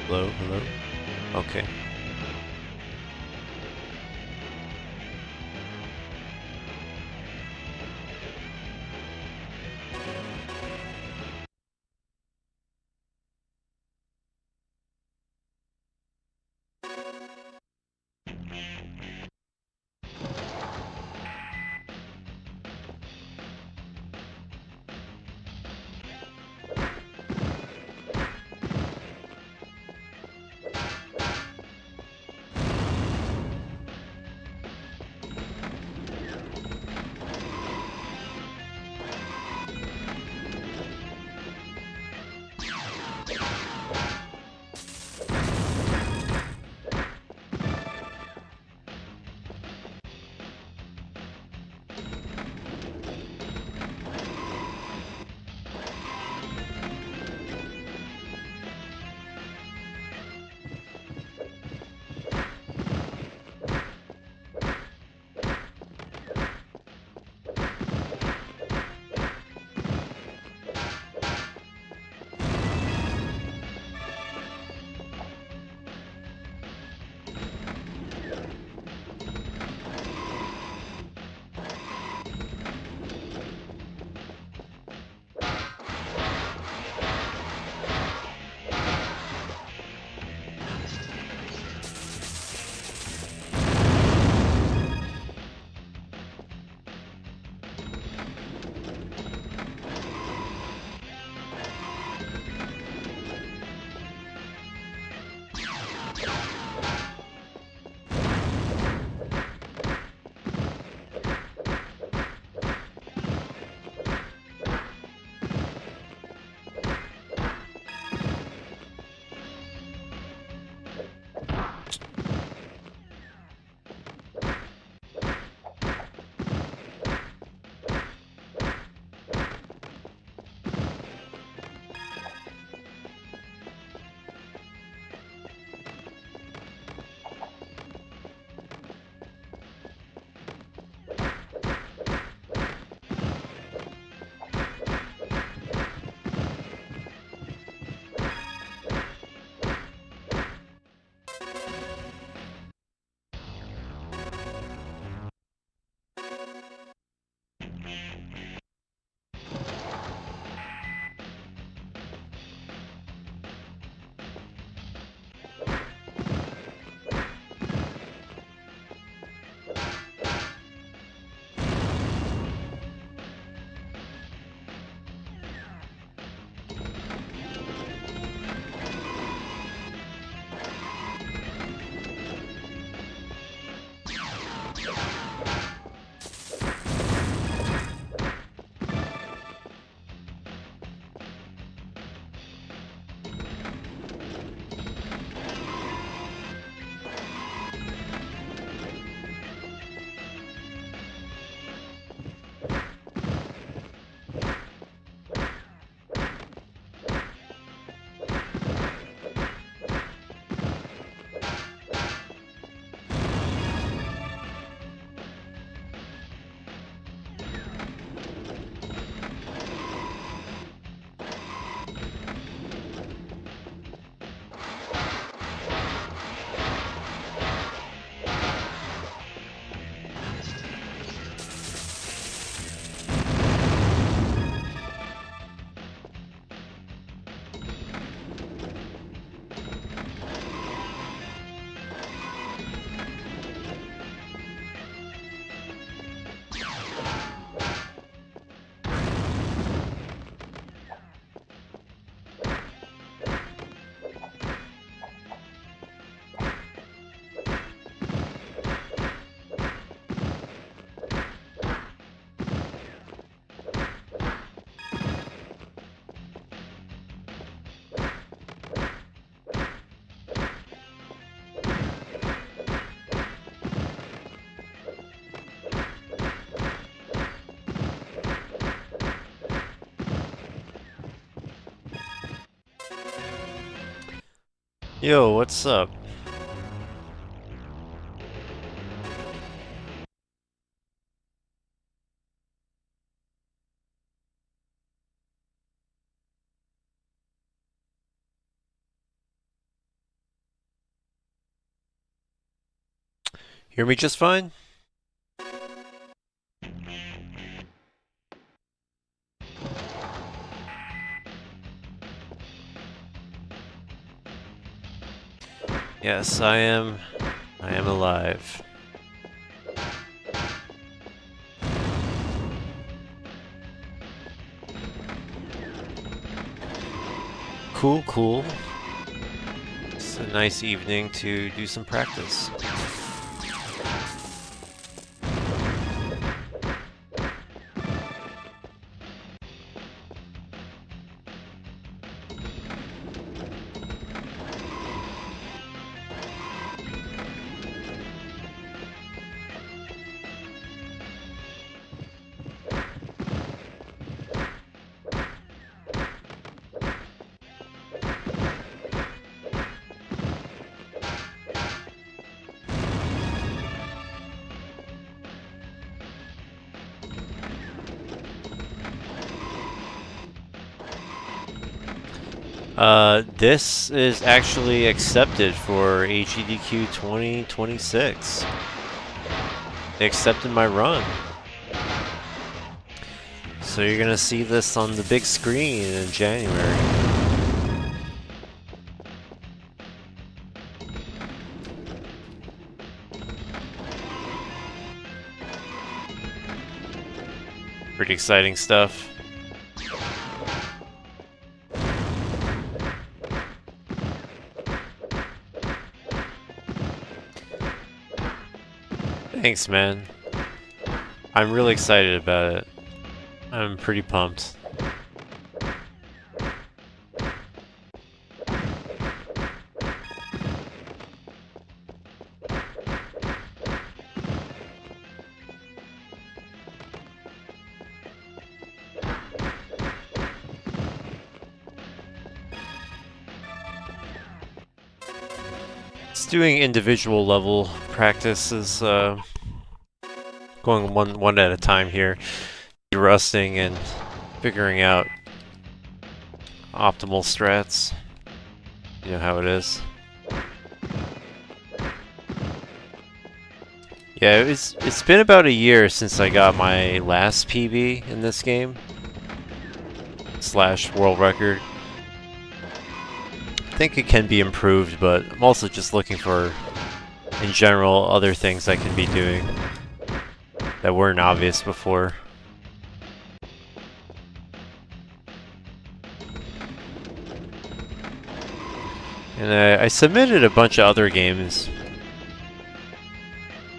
Hello, hello. Okay. Yo, what's up? Hear me just fine? Yes, I am alive. Cool, cool. It's a nice evening to do some practice. This is actually accepted for HEDQ 2026. They accepted my run. So you're gonna see this on the big screen in January. Pretty exciting stuff. Thanks, man. I'm really excited about it. I'm pretty pumped. It's doing individual level practices, going one at a time here, rusting and figuring out optimal strats. You know how it is. Yeah, it's been about a year since I got my last PB in this game / world record. I think it can be improved, but I'm also just looking for, in general, other things I can be doing that weren't obvious before. And I submitted a bunch of other games.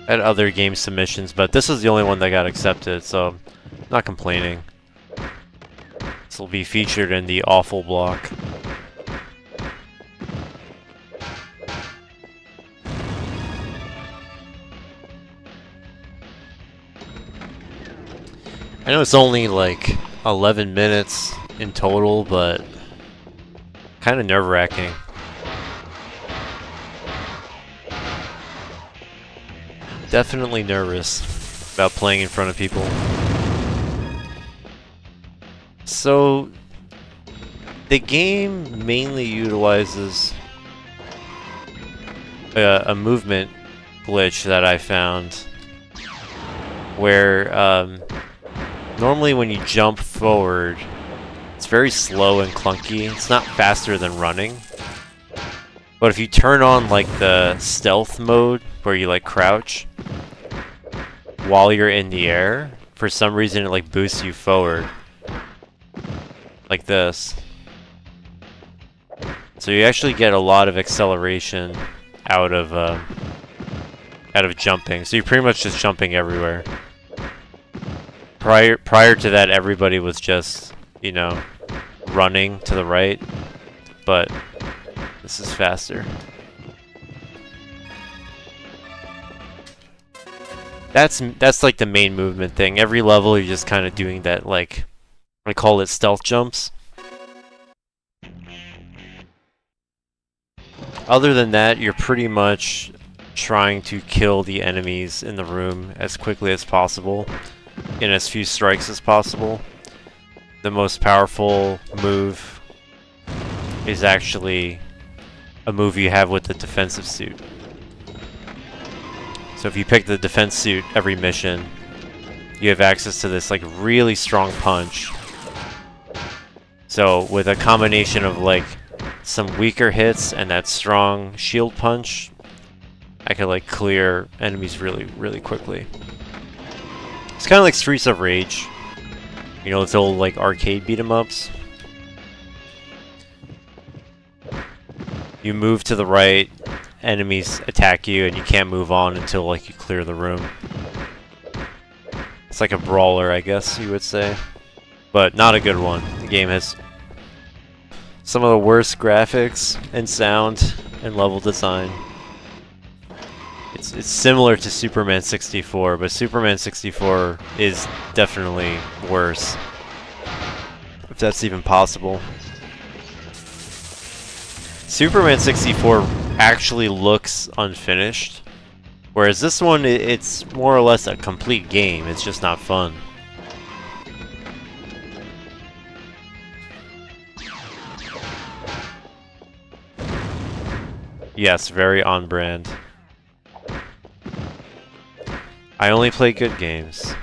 I had other game submissions, but this was the only one that got accepted, so I'm not complaining. This will be featured in the awful block. I know it's only like 11 minutes in total, but kind of nerve-wracking. Definitely nervous about playing in front of people. So, the game mainly utilizes a movement glitch that I found where normally when you jump forward, it's very slow and clunky. It's not faster than running. But if you turn on like the stealth mode where you like crouch while you're in the air, for some reason it like boosts you forward. Like this. So you actually get a lot of acceleration out of jumping. So you're pretty much just jumping everywhere. Prior to that, everybody was just, you know, running to the right, but this is faster. That's like the main movement thing. Every level you're just kind of doing that, like, I call it stealth jumps. Other than that, you're pretty much trying to kill the enemies in the room as quickly as possible, in as few strikes as possible. The most powerful move is actually a move you have with the defensive suit. So if you pick the defense suit every mission, you have access to this like really strong punch. So with a combination of like some weaker hits and that strong shield punch, I could like clear enemies really, really quickly. It's kind of like Streets of Rage. You know, it's old like arcade beat 'em ups. You move to the right, enemies attack you, and you can't move on until like you clear the room. It's like a brawler, I guess you would say, but not a good one. The game has some of the worst graphics and sound and level design. It's similar to Superman 64, but Superman 64 is definitely worse, if that's even possible. Superman 64 actually looks unfinished, whereas this one, it's more or less a complete game. It's just not fun. Yes, very on brand. I only play good games.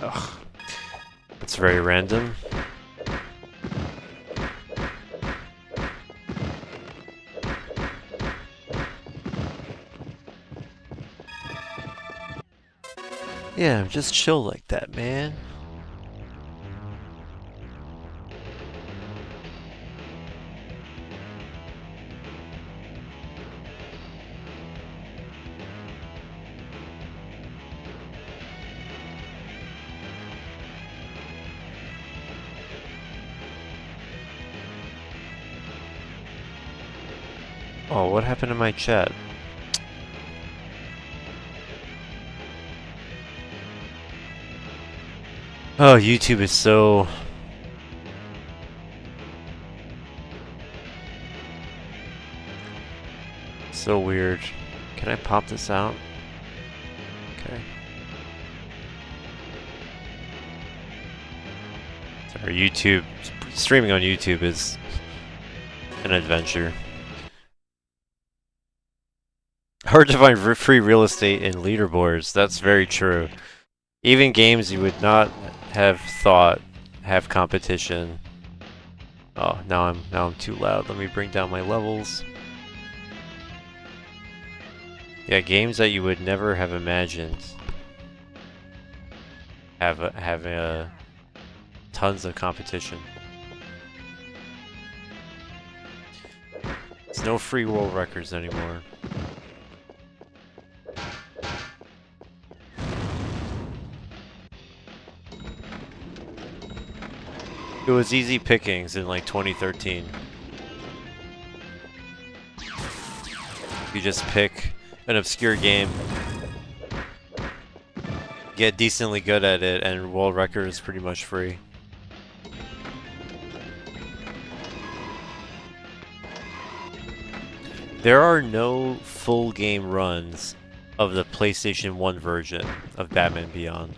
Ugh. It's very random. Yeah, I'm just chill like that, man. Oh, what happened to my chat? Oh, YouTube is so... so weird. Can I pop this out? Okay. Sorry, YouTube... streaming on YouTube is an adventure. Hard to find free real estate in leaderboards. That's very true. Even games you would not have thought have competition. Oh, now I'm too loud. Let me bring down my levels. Yeah, games that you would never have imagined have tons of competition. There's no free world records anymore. It was easy pickings in like 2013. You just pick an obscure game, get decently good at it, and world record is pretty much free. There are no full game runs of the PlayStation 1 version of Batman Beyond.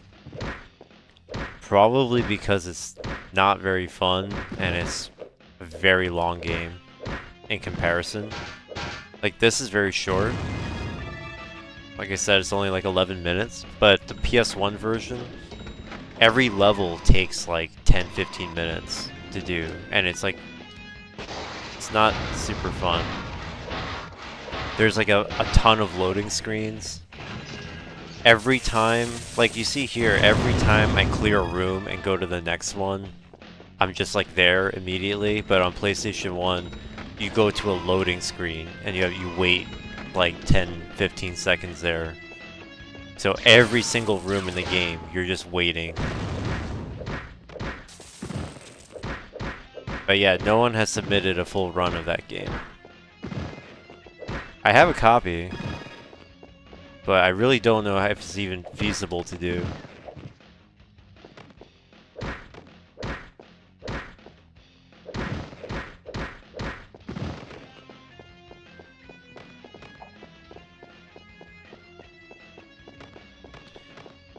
Probably because it's not very fun and it's a very long game in comparison. Like, this is very short. Like I said, it's only like 11 minutes, but the PS1 version, every level takes like 10-15 minutes to do, and it's like, it's not super fun. There's like a ton of loading screens. Every time, like you see here, every time I clear a room and go to the next one, I'm just like there immediately. But on PlayStation 1, you go to a loading screen and you wait like 10-15 seconds there. So every single room in the game, you're just waiting. But yeah, no one has submitted a full run of that game. I have a copy, but I really don't know if it's even feasible to do.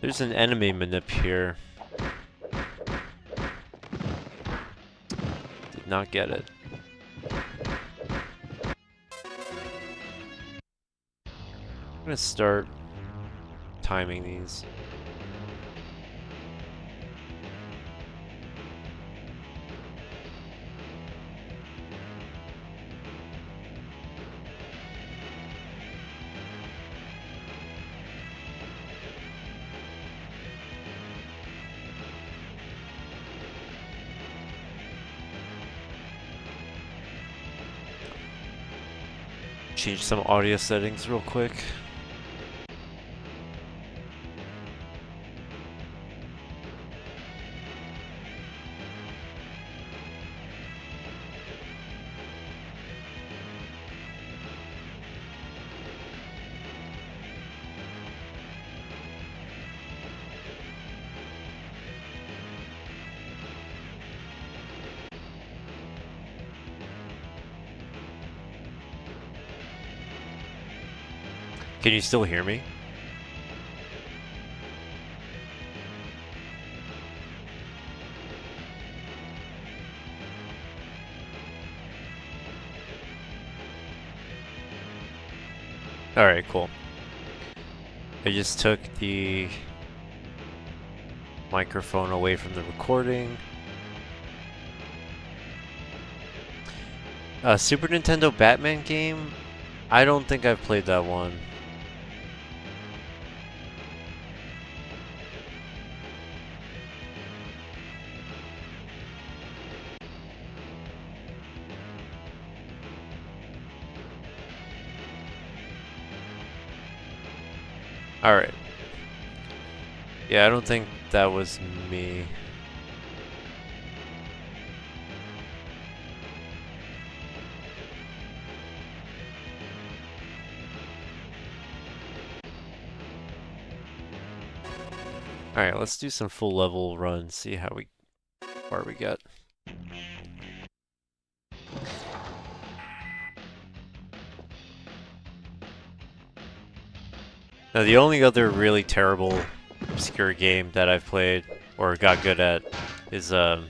There's an enemy manip here. Did not get it. I'm gonna start timing these. Change some audio settings real quick. Can you still hear me? Alright, cool. I just took the microphone away from the recording. Super Nintendo Batman game? I don't think I've played that one. Alright. Yeah, I don't think that was me. Alright, let's do some full level runs, see how far we get. Now the only other really terrible obscure game that I've played or got good at is the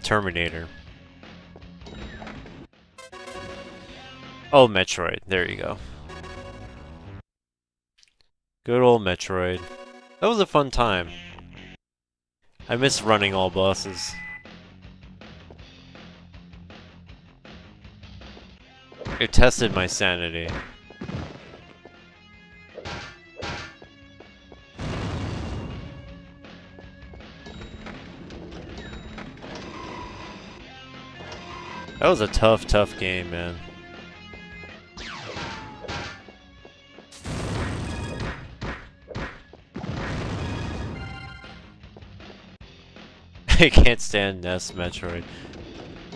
Terminator. Oh, Metroid. There you go. Good old Metroid. That was a fun time. I miss running all bosses. It tested my sanity. That was a tough game, man. I can't stand NES Metroid.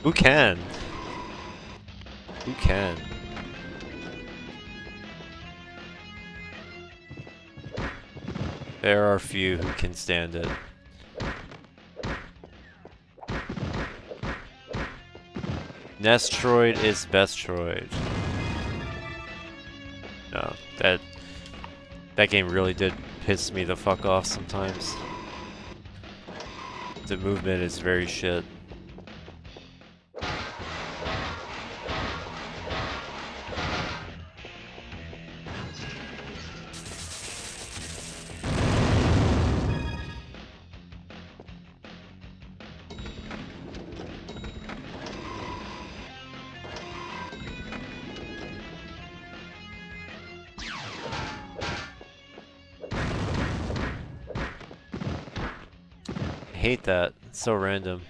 Who can? Who can? There are few who can stand it. Nestroid is Bestroid. No, that game really did piss me the fuck off sometimes. The movement is very shit. I hate that. It's so random.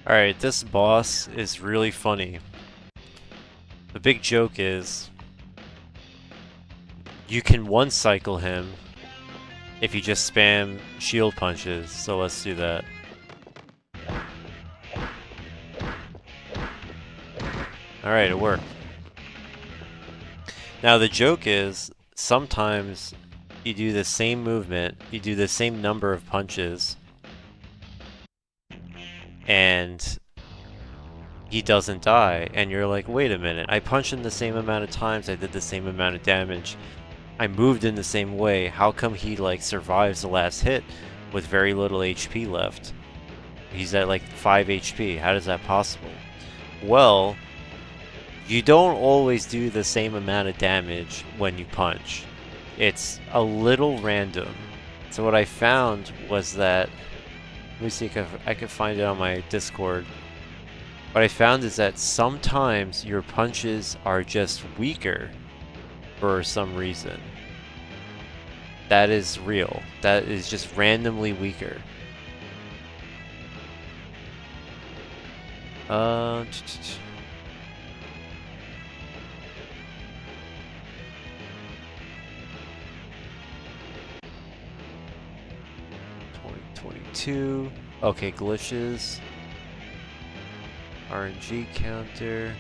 Alright, this boss is really funny. The big joke is you can one-cycle him if you just spam shield punches, so let's do that. Alright, it worked. Now the joke is, sometimes you do the same movement, you do the same number of punches, and he doesn't die, and you're like, wait a minute, I punched him the same amount of times, I did the same amount of damage, I moved in the same way, how come he like survives the last hit with very little HP left? He's at like 5 HP, how is that possible? Well, you don't always do the same amount of damage when you punch. It's a little random. So what I found was that, let me see if I could find it on my Discord. What I found is that sometimes your punches are just weaker for some reason. That is real. That is just randomly weaker. 2022. Okay, glitches. RNG counter.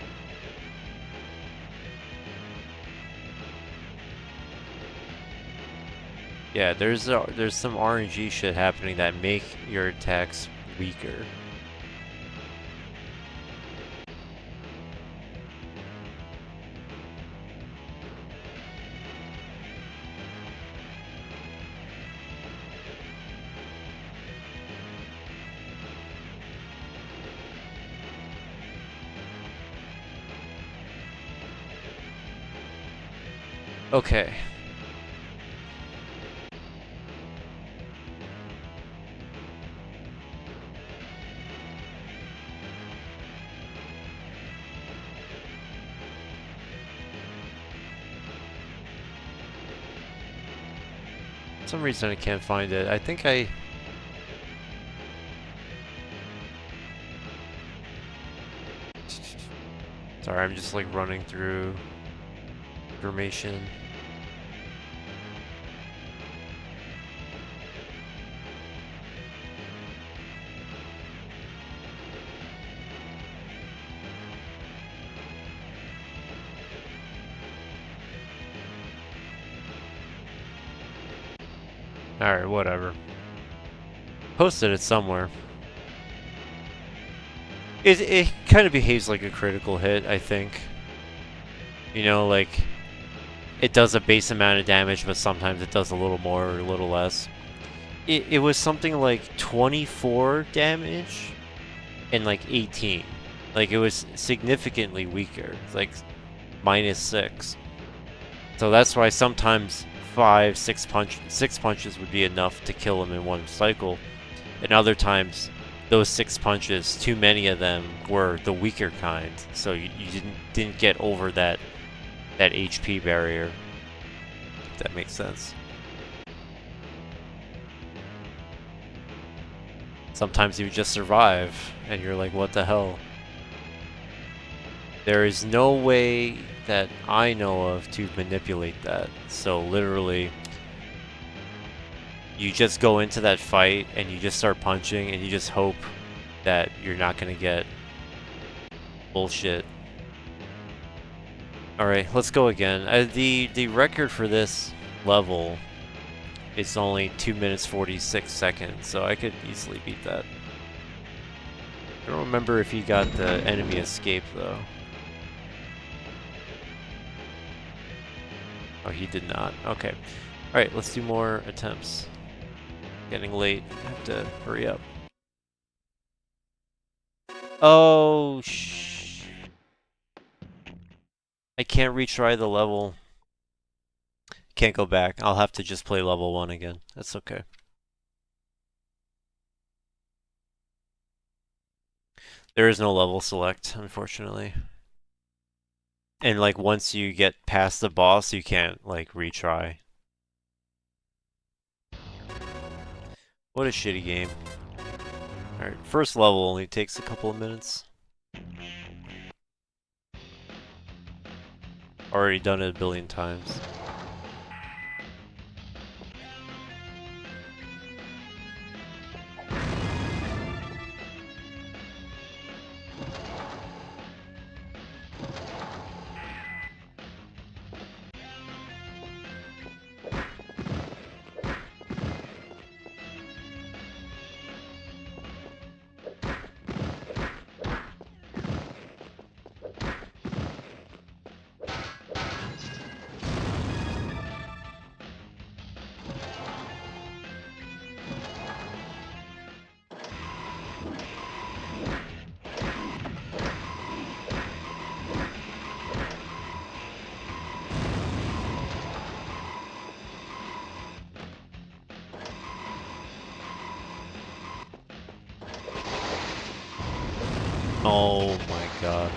Yeah, there's some RNG shit happening that make your attacks weaker. Okay. For some reason I can't find it. I think I... Sorry, I'm just like running through information. Alright, whatever. Posted it somewhere. It kind of behaves like a critical hit, I think. You know, like, it does a base amount of damage, but sometimes it does a little more or a little less. It was something like 24 damage and like 18. Like, it was significantly weaker. Like, -6. So that's why sometimes 6 punches would be enough to kill him in one cycle. And other times, those 6 punches, too many of them were the weaker kind. So you didn't get over that HP barrier. If that makes sense. Sometimes you just survive, and you're like, what the hell? There is no way that I know of to manipulate that. So literally, you just go into that fight and you just start punching and you just hope that you're not gonna get bullshit. Alright, let's go again. The record for this level is only 2 minutes 46 seconds, so I could easily beat that. I don't remember if he got the enemy escape though. Oh, he did not. Okay. Alright, let's do more attempts. Getting late. I have to hurry up. Oh, I can't retry the level. Can't go back. I'll have to just play level 1 again. That's okay. There is no level select, unfortunately. And like once you get past the boss, you can't like retry. What a shitty game. Alright, first level only takes a couple of minutes. Already done it a billion times. Oh my god.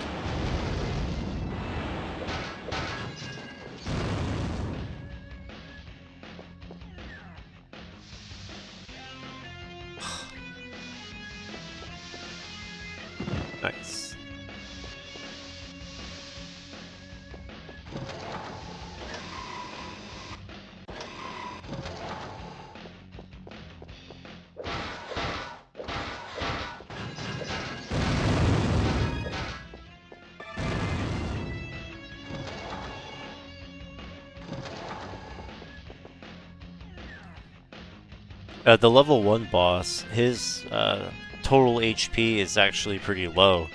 Nice. The level 1 boss, his total HP is actually pretty low.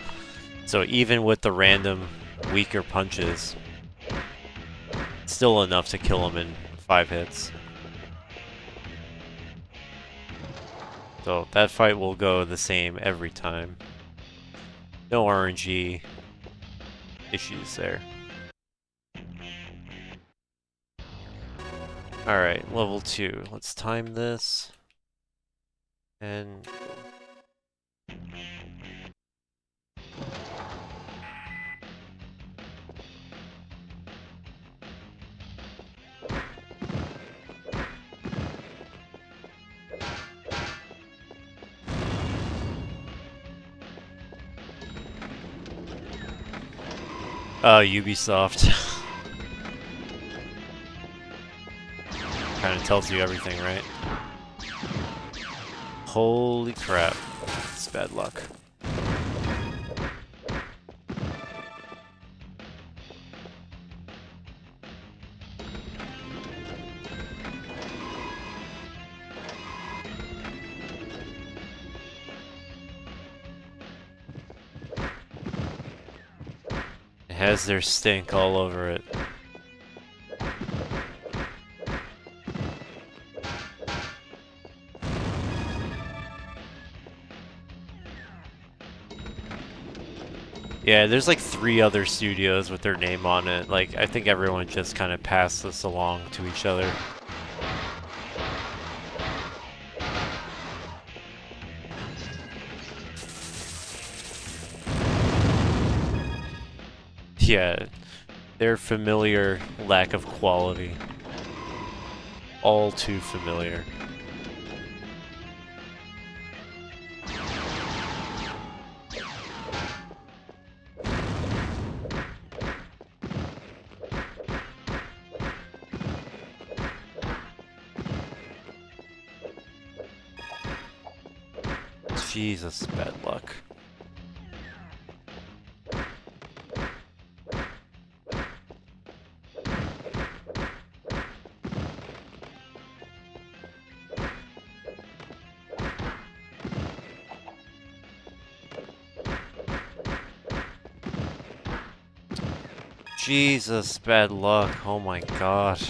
So even with the random weaker punches, it's still enough to kill him in 5 hits. So that fight will go the same every time. No RNG issues there. Alright, level 2. Let's time this. And Ubisoft. Kinda tells you everything, right? Holy crap. It's bad luck. It has their stink all over it. Yeah, there's like 3 other studios with their name on it. Like, I think everyone just kind of passed this along to each other. Yeah, their familiar lack of quality. All too familiar. Jesus, bad luck. Jesus, bad luck. Oh my god.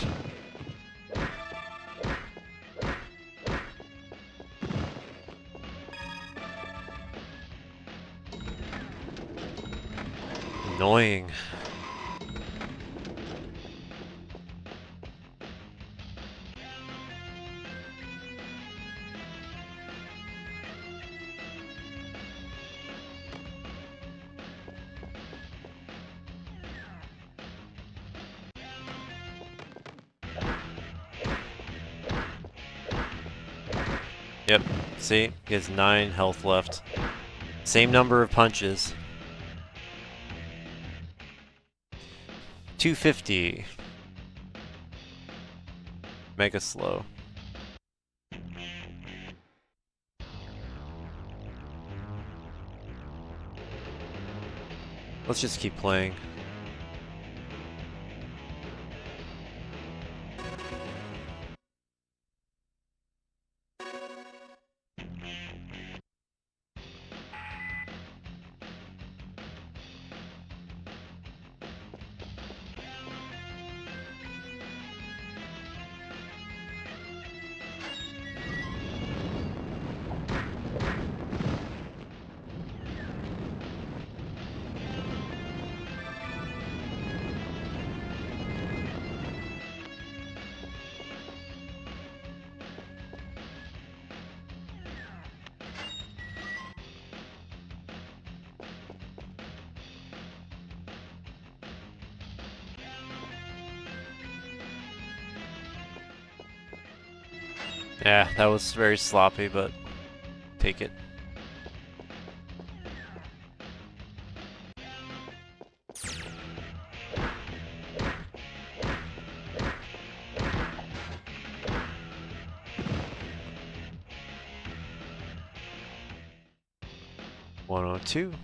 Annoying. Yep. See? He has 9 health left. Same number of punches. 250. Mega slow. Let's just keep playing. Yeah, that was very sloppy, but take it. $102.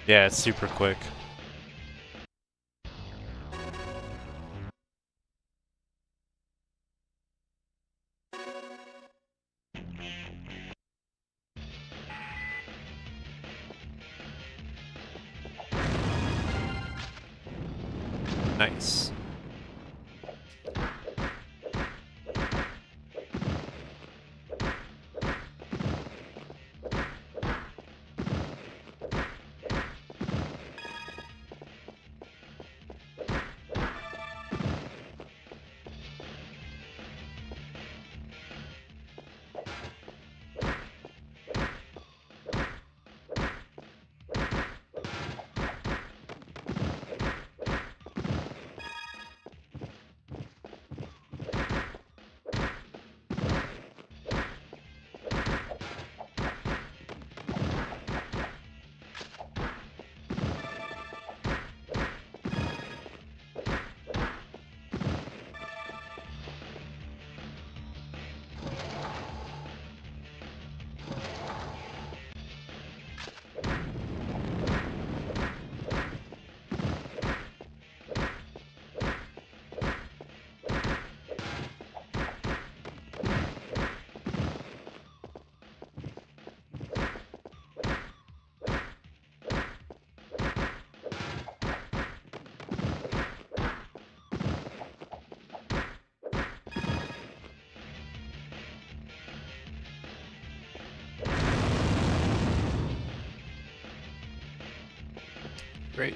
Yeah, it's super quick. Nice. Great.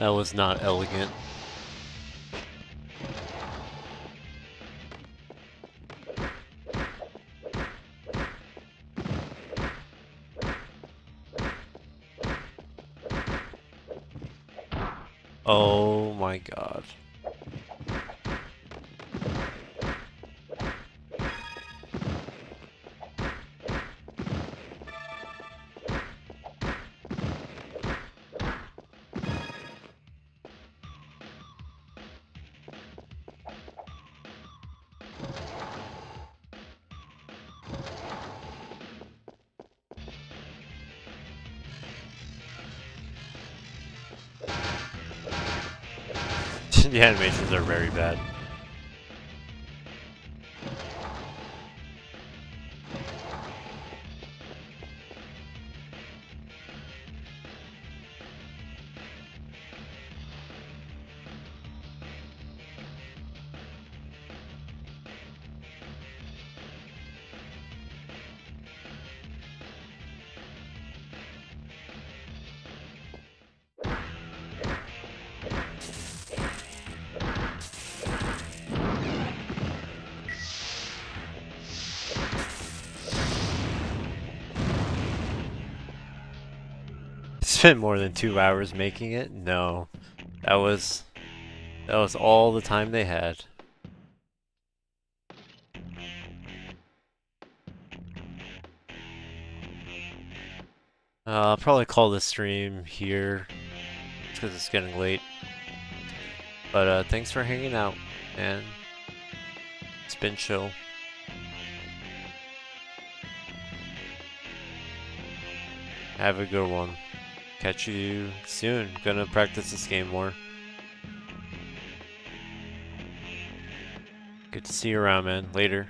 That was not elegant. Oh my god. The animations are very bad. Spent more than 2 hours making it? No. That was all the time they had. I'll probably call the stream here because it's getting late. But thanks for hanging out, man. It's been chill. Have a good one. Catch you soon. Gonna practice this game more. Good to see you around, man. Later.